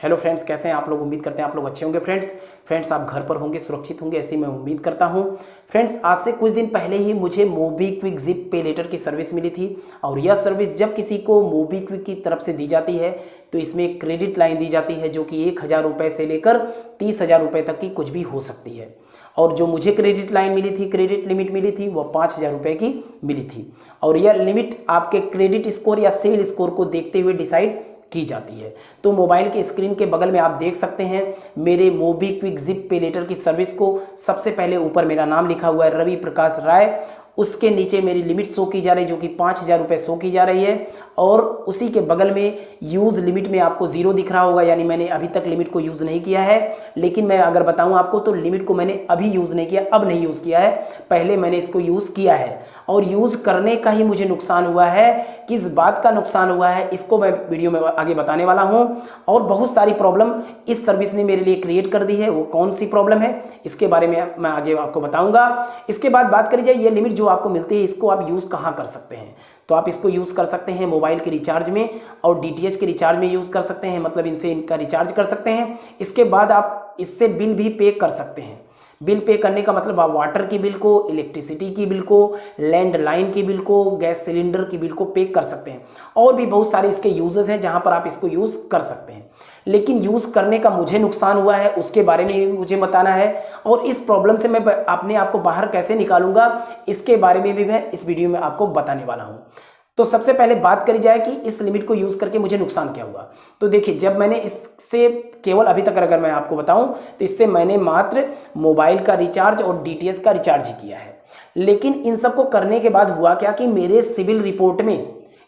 Hello friends, कैसे हैं आप लोग। उम्मीद करते हैं आप लोग अच्छे होंगे। फ्रेंड्स आप घर पर होंगे, सुरक्षित होंगे, ऐसी मैं उम्मीद करता हूं। फ्रेंड्स आज से कुछ दिन पहले ही मुझे मोबीक्विक जिप पे लेटर की सर्विस मिली थी। और यह सर्विस जब किसी को मोबीक्विक की तरफ से दी जाती है तो इसमें एक क्रेडिट लाइन दी जाती है जो कि 1000 रुपये से लेकर 30,000 रुपये तक की कुछ भी हो सकती है। और जो मुझे क्रेडिट लाइन मिली थी, क्रेडिट लिमिट मिली थी, वह 5,000 रुपये की मिली थी। और यह लिमिट आपके क्रेडिट स्कोर या सिविल स्कोर को देखते हुए डिसाइड की जाती है। तो मोबाइल के स्क्रीन के बगल में आप देख सकते हैं मेरे मोबीक्विक जिप पे लेटर की सर्विस को। सबसे पहले ऊपर मेरा नाम लिखा हुआ है रवि प्रकाश राय, उसके नीचे मेरी लिमिट शो की जा रही है जो कि 5,000 रुपये शो की जा रही है। और उसी के बगल में यूज़ लिमिट में आपको 0 दिख रहा होगा, यानी मैंने अभी तक लिमिट को यूज़ नहीं किया है। लेकिन मैं अगर बताऊं आपको तो लिमिट को मैंने अभी यूज़ नहीं किया, अब नहीं यूज़ किया है, पहले मैंने इसको यूज़ किया है। और यूज़ करने का ही मुझे नुकसान हुआ है। किस बात का नुकसान हुआ है इसको मैं वीडियो में आगे बताने वाला हूँ। और बहुत सारी प्रॉब्लम इस सर्विस ने मेरे लिए क्रिएट कर दी है। वो कौन सी प्रॉब्लम है इसके बारे में मैं आगे आपको बताऊँगा। इसके बाद बात करी जाए ये लिमिट जो आपको मिलती है इसको आप यूज़ कहाँ कर सकते हैं। तो आप इसको यूज़ कर सकते हैं मोबाइल के रिचार्ज में और डीटीएच के रिचार्ज में यूज़ कर सकते हैं, मतलब इनसे इनका रिचार्ज कर सकते हैं। इसके बाद आप इससे बिल भी पे कर सकते हैं। बिल पे करने का मतलब आप वाटर की बिल को, इलेक्ट्रिसिटी की बिल को, लैंडलाइन की बिल को, गैस सिलेंडर की बिल को पे कर सकते हैं। और भी बहुत सारे इसके यूजेस हैं जहां पर आप इसको यूज़ कर सकते हैं। लेकिन यूज़ करने का मुझे नुकसान हुआ है, उसके बारे में मुझे बताना है। और इस प्रॉब्लम से मैं अपने आप को बाहर कैसे निकालूंगा इसके बारे में भी मैं इस वीडियो में आपको बताने वाला हूँ। तो सबसे पहले बात करी जाए कि इस लिमिट को यूज़ करके मुझे नुकसान क्या हुआ। तो देखिए, जब मैंने इससे केवल अभी तक अगर मैं आपको बताऊं तो इससे मैंने मात्र मोबाइल का रिचार्ज और डीटीएच का रिचार्ज ही किया है। लेकिन इन सब को करने के बाद हुआ क्या कि मेरे सिविल रिपोर्ट में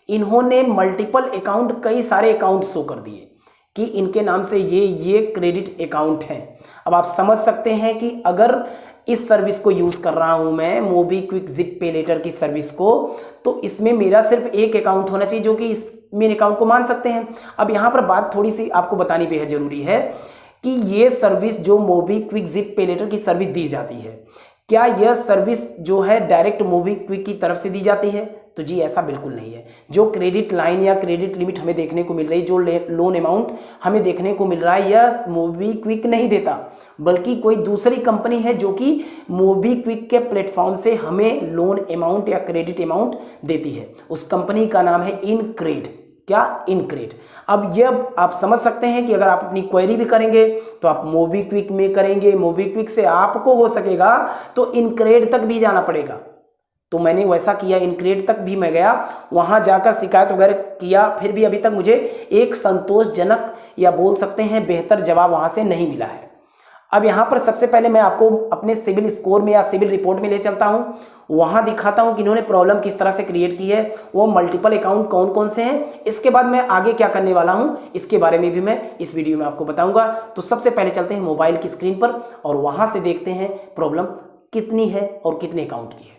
इन्होंने मल्टीपल अकाउंट, कई सारे अकाउंट शो कर दिए कि इनके नाम से ये क्रेडिट अकाउंट हैं। अब आप समझ सकते हैं कि अगर इस सर्विस को यूज़ कर रहा हूं मैं, मोबीक्विक जिप पे लेटर की सर्विस को, तो इसमें मेरा सिर्फ एक अकाउंट होना चाहिए जो कि इस मेन अकाउंट को मान सकते हैं। अब यहाँ पर बात थोड़ी सी आपको बतानी बेहद जरूरी है कि ये सर्विस जो मोबीक्विक जिप पे लेटर की सर्विस दी जाती है, क्या यह सर्विस जो है डायरेक्ट मोबीक्विक की तरफ से दी जाती है? तो जी ऐसा बिल्कुल नहीं है। जो क्रेडिट लाइन या क्रेडिट लिमिट हमें देखने को मिल रही है, जो लोन अमाउंट हमें देखने को मिल रहा है, यह मोबीक्विक नहीं देता, बल्कि कोई दूसरी कंपनी है जो कि मोबीक्विक के प्लेटफॉर्म से हमें लोन अमाउंट या क्रेडिट अमाउंट देती है। उस कंपनी का नाम है इनक्रेड। क्या? इनक्रेड। अब ये आप समझ सकते हैं कि अगर आप अपनी क्वेरी भी करेंगे तो आप मोबीक्विक में करेंगे, मोबीक्विक से आपको हो सकेगा तो इनक्रेड तक भी जाना पड़ेगा। तो मैंने वैसा किया, इनक्रेड तक भी मैं गया, वहां जाकर शिकायत वगैरह किया, फिर भी अभी तक मुझे एक संतोषजनक या बोल सकते हैं बेहतर जवाब वहां से नहीं मिला है। अब यहां पर सबसे पहले मैं आपको अपने सिविल स्कोर में या सिविल रिपोर्ट में ले चलता हूं, वहां दिखाता हूं कि इन्होंने प्रॉब्लम किस तरह से क्रिएट की है, वो मल्टीपल अकाउंट कौन कौन से हैं। इसके बाद मैं आगे क्या करने वाला हूं इसके बारे में भी मैं इस वीडियो में आपको बताऊंगा। तो सबसे पहले चलते हैं मोबाइल की स्क्रीन पर और वहां से देखते हैं प्रॉब्लम कितनी है और कितने अकाउंट की है।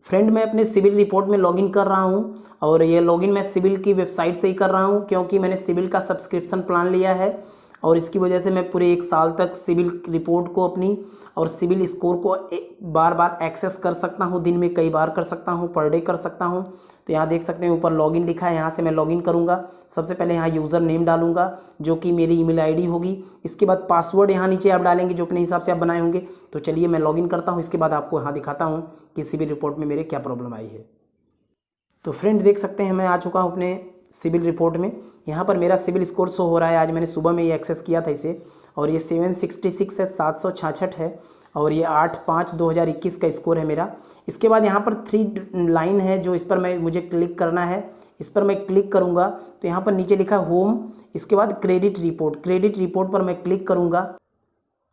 फ्रेंड, मैं अपने सिविल रिपोर्ट में लॉगिन कर रहा हूं और ये लॉगिन मैं सिविल की वेबसाइट से ही कर रहा हूं क्योंकि मैंने सिविल का सब्सक्रिप्शन प्लान लिया है और इसकी वजह से मैं पूरे 1 साल तक सिविल रिपोर्ट को अपनी और सिविल स्कोर को बार बार एक्सेस कर सकता हूं। दिन में कई बार कर सकता हूं, पर डे कर सकता हूं। तो यहाँ देख सकते हैं ऊपर लॉगिन लिखा है, यहाँ से मैं लॉगिन करूँगा। सबसे पहले यहाँ यूज़र नेम डालूंगा जो कि मेरी ईमेल आईडी होगी। इसके बाद पासवर्ड यहाँ नीचे आप डालेंगे जो अपने हिसाब से आप बनाए होंगे। तो चलिए मैं लॉगिन करता हूँ, इसके बाद आपको यहाँ दिखाता हूँ कि सिविल रिपोर्ट में मेरे क्या प्रॉब्लम आई है। तो फ्रेंड देख सकते हैं मैं आ चुका हूँ अपने सिविल रिपोर्ट में। यहाँ पर मेरा सिविल स्कोर शो हो रहा है। आज मैंने सुबह में ये एक्सेस किया था इसे और ये 766 है, 766 है और ये 8/5/2021 का स्कोर है मेरा। इसके बाद यहाँ पर 3 लाइन है जो इस पर मुझे क्लिक करना है। इस पर मैं क्लिक करूँगा तो यहाँ पर नीचे लिखा है होम, इसके बाद क्रेडिट रिपोर्ट। क्रेडिट रिपोर्ट पर मैं क्लिक करूँगा।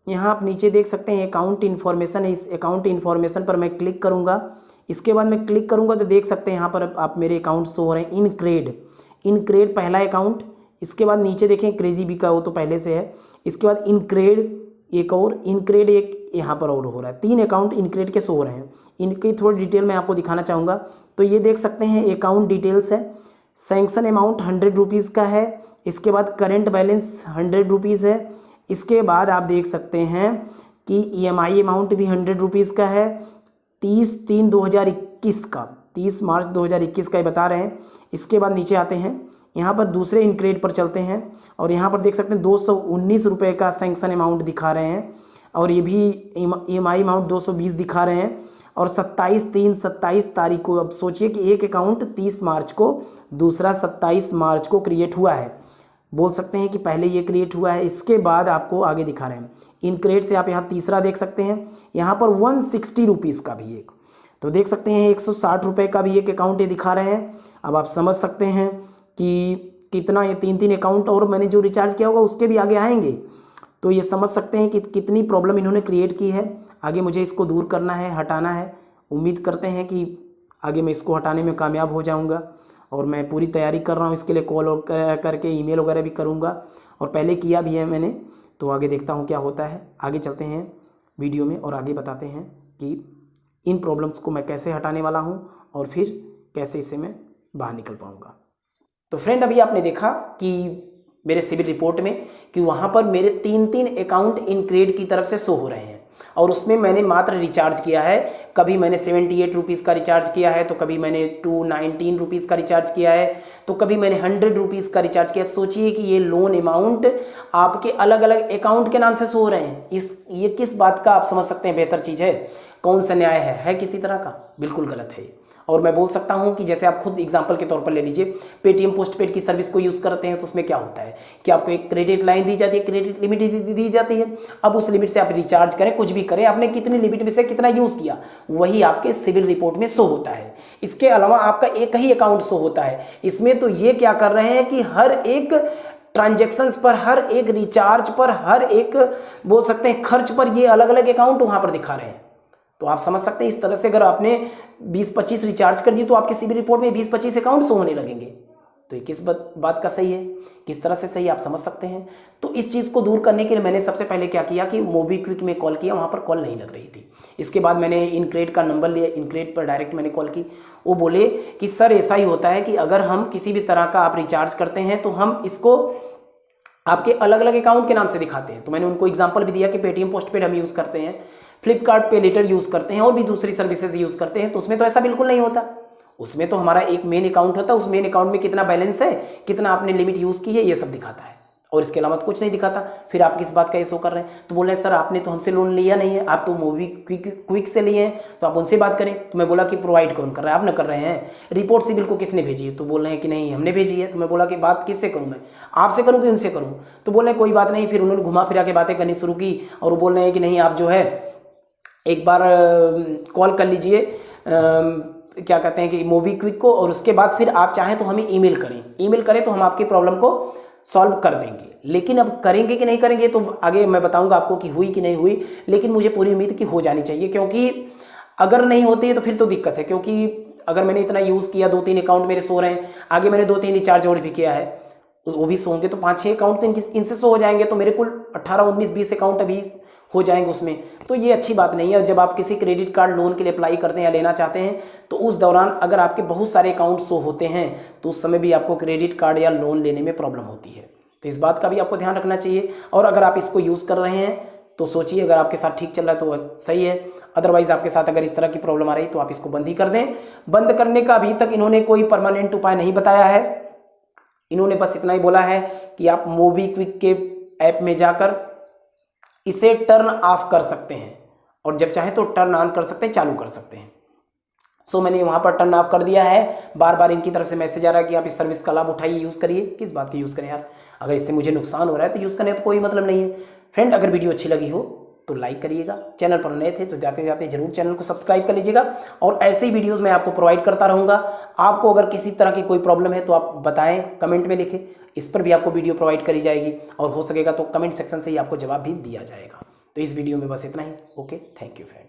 यहाँ आप नीचे देख सकते हैं अकाउंट इन्फॉर्मेशन है, इस अकाउंट इन्फॉर्मेशन पर मैं क्लिक करूँगा। इसके बाद मैं क्लिक करूँगा तो देख सकते हैं यहाँ पर आप मेरे अकाउंट शो हो रहे हैं। इनक्रेड पहला अकाउंट। इसके बाद नीचे देखें क्रेजी बी का, वो तो पहले से है। इसके बाद इनक्रेड एक और, इनक्रेड एक यहाँ पर और हो रहा है। 3 अकाउंट इनक्रेड के शो हो रहे हैं। इनकी थोड़ी डिटेल मैं आपको दिखाना चाहूँगा। तो ये देख सकते हैं अकाउंट डिटेल्स है। सैंक्शन अमाउंट 100 रुपीज़ का है। इसके बाद करेंट बैलेंस 100 रुपीज़ है। इसके बाद आप देख सकते हैं कि EMI अमाउंट भी 100 रुपीज़ का है। 30/3/2021 का, 30 मार्च 2021 का ये बता रहे हैं। इसके बाद नीचे आते हैं, यहाँ पर दूसरे इनक्रेड पर चलते हैं और यहाँ पर देख सकते हैं 219 रुपये का सैंक्शन अमाउंट दिखा रहे हैं और ये भी EMI अमाउंट 220 दिखा रहे हैं और 27 तारीख को। अब सोचिए कि एक अकाउंट 30 मार्च को, दूसरा 27 मार्च को क्रिएट हुआ है। बोल सकते हैं कि पहले ये क्रिएट हुआ है, इसके बाद आपको आगे दिखा रहे हैं। इनक्रेड से आप यहाँ तीसरा देख सकते हैं, यहाँ पर 160 रुपीज़ का भी एक, तो देख सकते हैं 160 रुपये का भी एक अकाउंट ये दिखा रहे हैं। अब आप समझ सकते हैं कि कितना ये 3 अकाउंट और मैंने जो रिचार्ज किया होगा उसके भी आगे आएंगे। तो ये समझ सकते हैं कि कितनी प्रॉब्लम इन्होंने क्रिएट की है। आगे मुझे इसको दूर करना है, हटाना है। उम्मीद करते हैं कि आगे मैं इसको हटाने में कामयाब हो जाऊंगा और मैं पूरी तैयारी कर रहा हूं इसके लिए। कॉल करके ईमेल वगैरह भी करूंगा और पहले किया भी है मैंने। तो आगे देखता हूं क्या होता है। आगे चलते हैं वीडियो में और आगे बताते हैं कि इन प्रॉब्लम्स को मैं कैसे हटाने वाला हूं और फिर कैसे इससे मैं बाहर निकल पाऊँगा। तो फ्रेंड, अभी आपने देखा कि मेरे सिविल रिपोर्ट में कि वहाँ पर मेरे 3 अकाउंट इनक्रेड की तरफ से शो हो रहे हैं और उसमें मैंने मात्र रिचार्ज किया है। कभी मैंने 78 रुपीज़ का रिचार्ज किया है, तो कभी मैंने 219 रुपीज़ का रिचार्ज किया है, तो कभी मैंने 100 रुपीज़ का रिचार्ज किया। अब सोचिए कि ये लोन अमाउंट आपके अलग अलग अकाउंट के नाम से शो हो रहे हैं। ये किस बात का आप समझ सकते हैं बेहतर चीज़ है? कौन सा न्याय है किसी तरह का? बिल्कुल गलत है। और मैं बोल सकता हूं कि जैसे आप खुद एग्जांपल के तौर पर ले लीजिए, पेटीएम पोस्टपेड की सर्विस को यूज़ करते हैं तो उसमें क्या होता है कि आपको एक क्रेडिट लाइन दी जाती है, क्रेडिट लिमिट दी जाती है। अब उस लिमिट से आप रिचार्ज करें, कुछ भी करें, आपने कितनी लिमिट में से कितना यूज़ किया वही आपके सिविल रिपोर्ट में शो होता है। इसके अलावा आपका एक ही अकाउंट शो होता है। इसमें तो ये क्या कर रहे हैं कि हर एक ट्रांजैक्शंस पर, हर एक रिचार्ज पर, हर एक बोल सकते हैं खर्च पर ये अलग अलग अकाउंट वहाँ पर दिखा रहे हैं। तो आप समझ सकते हैं इस तरह से अगर आपने 20-25 रिचार्ज कर दिए तो आपके सिविल रिपोर्ट में 20-25 अकाउंट शो होने लगेंगे। तो ये किस बात का सही है, किस तरह से सही, आप समझ सकते हैं। तो इस चीज़ को दूर करने के लिए मैंने सबसे पहले क्या किया कि मोबीक्विक में कॉल किया, वहाँ पर कॉल नहीं लग रही थी। इसके बाद मैंने इनक्रेड का नंबर लिया, इनक्रेड पर डायरेक्ट मैंने कॉल की। वो बोले कि सर ऐसा ही होता है कि अगर हम किसी भी तरह का आप रिचार्ज करते हैं तो हम इसको आपके अलग अलग अकाउंट के नाम से दिखाते हैं। तो मैंने उनको एग्जांपल भी दिया कि पेटीएम पोस्टपेड हम यूज़ करते हैं, फ्लिपकार्ट पे लेटर यूज़ करते हैं और भी दूसरी सर्विसेज यूज़ करते हैं। तो उसमें तो ऐसा बिल्कुल नहीं होता। उसमें तो हमारा एक मेन अकाउंट होता है, उस मेन अकाउंट में कितना बैलेंस है, कितना आपने लिमिट यूज़ की है, ये सब दिखाता है और इसके अलावा तो कुछ नहीं दिखाता। फिर आप किस बात का ये शो कर रहे हैं? तो बोल रहे हैं सर आपने तो हमसे लोन लिया नहीं है, आप तो मोबीक्विक से लिए हैं, तो आप उनसे बात करें। तो मैं बोला कि प्रोवाइड कौन कर रहा है? आप ना कर रहे हैं। रिपोर्ट सिविल को किसने भेजी है? तो बोल रहे हैं कि नहीं हमने भेजी है। तो मैं बोला कि बात किससे करूँ, मैं आपसे करूँ कि उनसे करूँ? तो बोल रहे हैं कोई बात नहीं। फिर उन्होंने घुमा फिरा के बातें करनी शुरू की और वो बोल रहे हैं कि नहीं आप जो है एक बार कॉल कर लीजिए, क्या कहते हैं कि मोबीक्विक को, और उसके बाद फिर आप चाहें तो हमें ईमेल करें तो हम आपकी प्रॉब्लम को सॉल्व कर देंगे। लेकिन अब करेंगे कि नहीं करेंगे तो आगे मैं बताऊंगा आपको कि हुई कि नहीं हुई, लेकिन मुझे पूरी उम्मीद कि हो जानी चाहिए, क्योंकि अगर नहीं होती है तो फिर तो दिक्कत है। क्योंकि अगर मैंने इतना यूज़ किया, 2-3 अकाउंट मेरे सो रहे हैं, आगे मैंने 2-3 रिचार्ज और भी किया है, वो भी सो होंगे, तो 5-6 अकाउंट तो इनसे सो हो जाएंगे। तो मेरे कुल 18-19-20 अकाउंट अभी हो जाएंगे उसमें। तो ये अच्छी बात नहीं है। जब आप किसी क्रेडिट कार्ड लोन के लिए अप्लाई करते हैं या लेना चाहते हैं तो उस दौरान अगर आपके बहुत सारे अकाउंट शो होते हैं तो उस समय भी आपको क्रेडिट कार्ड या लोन लेने में प्रॉब्लम होती है। तो इस बात का भी आपको ध्यान रखना चाहिए। और अगर आप इसको यूज़ कर रहे हैं तो सोचिए, अगर आपके साथ ठीक चल रहा है तो सही है, अदरवाइज़ आपके साथ अगर इस तरह की प्रॉब्लम आ रही तो आप इसको बंद ही कर दें। बंद करने का अभी तक इन्होंने कोई परमानेंट उपाय नहीं बताया है। इन्होंने बस इतना ही बोला है कि आप मोबीक्विक के ऐप में जाकर इसे टर्न ऑफ कर सकते हैं और जब चाहे तो टर्न ऑन कर सकते हैं, चालू कर सकते हैं। सो मैंने वहाँ पर टर्न ऑफ कर दिया है। बार बार इनकी तरफ से मैसेज आ रहा है कि आप इस सर्विस का लाभ उठाइए, यूज़ करिए। किस बात की यूज़ करें यार? अगर इससे मुझे नुकसान हो रहा है तो यूज़ करने का तो कोई मतलब नहीं है। फ्रेंड, अगर वीडियो अच्छी लगी हो तो लाइक करिएगा। चैनल पर नए थे तो जाते जाते जरूर चैनल को सब्सक्राइब कर लीजिएगा और ऐसे ही वीडियोस मैं आपको प्रोवाइड करता रहूँगा। आपको अगर किसी तरह की कोई प्रॉब्लम है तो आप बताएं, कमेंट में लिखें, इस पर भी आपको वीडियो प्रोवाइड करी जाएगी और हो सकेगा तो कमेंट सेक्शन से ही आपको जवाब भी दिया जाएगा। तो इस वीडियो में बस इतना ही। Okay, thank you friend.